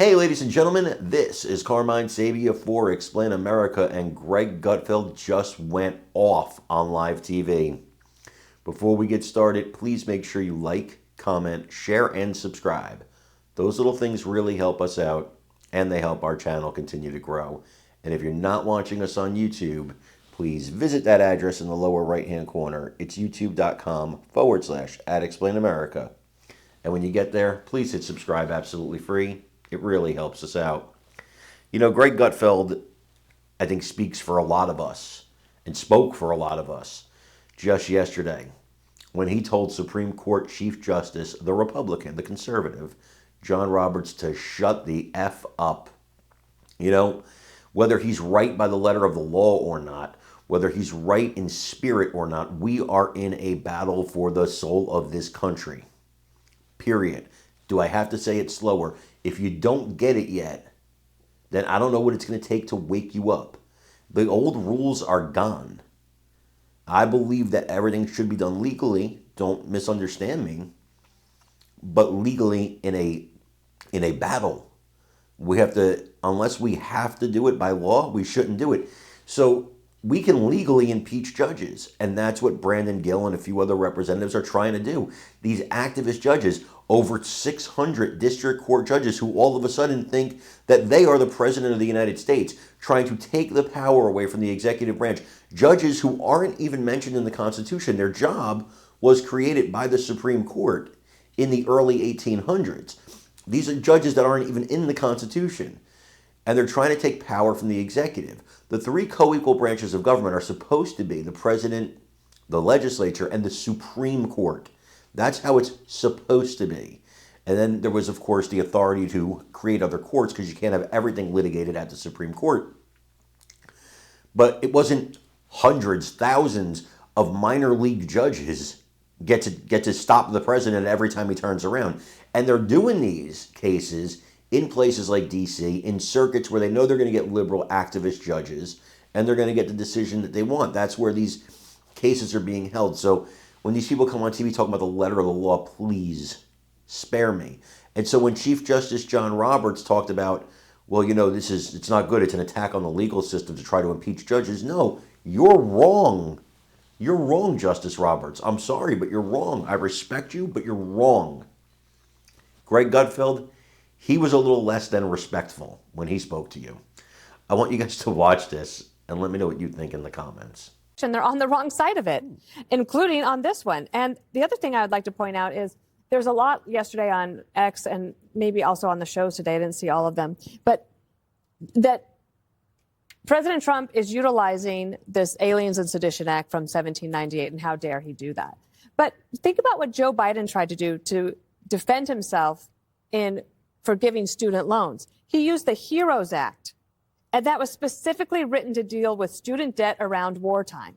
Hey, ladies and gentlemen, this is Carmine Sabia for Explain America, and Greg Gutfeld just went off on live TV. Before we get started, please make sure you like, comment, share, and subscribe. Those little things really help us out, and they help our channel continue to grow. And if you're not watching us on YouTube, please visit that address in the lower right-hand corner. It's youtube.com/@explainamerica. And when you get there, please hit subscribe absolutely free. It really helps us out. You know, Greg Gutfeld, I think, speaks for a lot of us and spoke for a lot of us just yesterday when he told Supreme Court Chief Justice, the Republican, the conservative, John Roberts, to shut the F up. You know, whether he's right by the letter of the law or not, whether he's right in spirit or not, we are in a battle for the soul of this country. Period. Do I have to say it slower? If you don't get it yet, then I don't know what it's going to take to wake you up. The old rules are gone. I believe that everything should be done legally. Don't misunderstand me. But legally in a battle. We have to, unless we have to do it by law, we shouldn't do it. So we can legally impeach judges, and that's what Brandon Gill and a few other representatives are trying to do. These activist judges, over 600 district court judges who all of a sudden think that they are the president of the United States, trying to take the power away from the executive branch. Judges who aren't even mentioned in the Constitution. Their job was created by the Supreme Court in the early 1800s. These are judges that aren't even in the Constitution. And they're trying to take power from the executive. The three co-equal branches of government are supposed to be the president, the legislature, and the Supreme Court. That's how it's supposed to be. And then there was, of course, the authority to create other courts, because you can't have everything litigated at the Supreme Court. But it wasn't hundreds, thousands of minor league judges get to stop the president every time he turns around. And they're doing these cases in places like D.C., in circuits where they know they're going to get liberal activist judges, and they're going to get the decision that they want. That's where these cases are being held. So when these people come on TV talking about the letter of the law, please spare me. And so when Chief Justice John Roberts talked about, well, you know, it's not good. It's an attack on the legal system to try to impeach judges. No, you're wrong. You're wrong, Justice Roberts. I'm sorry, but you're wrong. I respect you, but you're wrong. Greg Gutfeld, he was a little less than respectful when he spoke to you. I want you guys to watch this and let me know what you think in the comments. And they're on the wrong side of it, including on this one. And the other thing I would like to point out is there's a lot yesterday on X and maybe also on the shows today. I didn't see all of them, but that President Trump is utilizing this Aliens and Sedition Act from 1798, and how dare he do that. But think about what Joe Biden tried to do to defend himself in forgiving student loans. He used the HEROES Act, and that was specifically written to deal with student debt around wartime.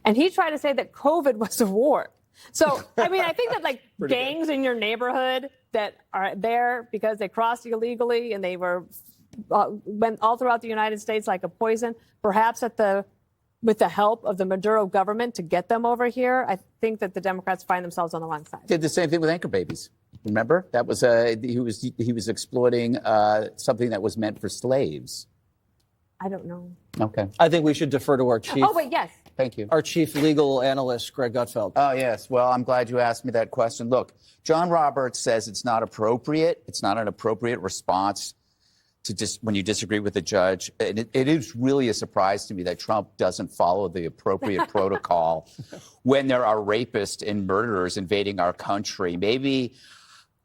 And he tried to say that COVID was a war. So, I mean, I think that like gangs in your neighborhood that are there because they crossed illegally and they went all throughout the United States like a poison, perhaps with the help of the Maduro government to get them over here. I think that the Democrats find themselves on the wrong side. Did the same thing with anchor babies. Remember, that was he was exploiting something that was meant for slaves. I don't know. Okay. I think we should defer to our chief. Oh, wait, yes. Thank you. Our chief legal analyst, Greg Gutfeld. Oh, yes. Well, I'm glad you asked me that question. Look, John Roberts says it's not appropriate. It's not an appropriate response to when you disagree with the judge. And it is really a surprise to me that Trump doesn't follow the appropriate protocol when there are rapists and murderers invading our country. Maybe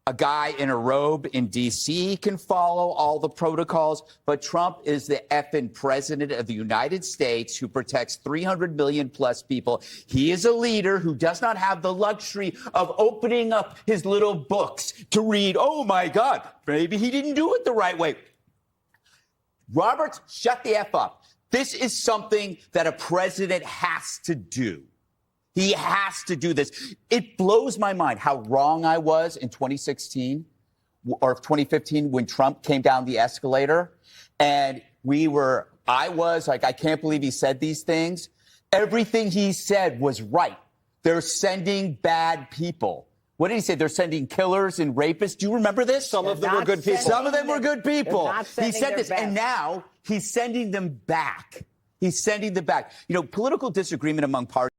a guy in a robe in D.C. can follow all the protocols, but Trump is the effing president of the United States who protects 300 million plus people. He is a leader who does not have the luxury of opening up his little books to read, oh, my God, maybe he didn't do it the right way. Roberts, shut the F up. This is something that a president has to do. He has to do this. It blows my mind how wrong I was in 2016 or 2015 when Trump came down the escalator and I was like, I can't believe he said these things. Everything he said was right. They're sending bad people. What did he say? They're sending killers and rapists. Do you remember this? Some of them were not good people. Some of them were good people. They're not He sending said their this, and best. now he's sending them back. He's sending them back. You know, political disagreement among parties.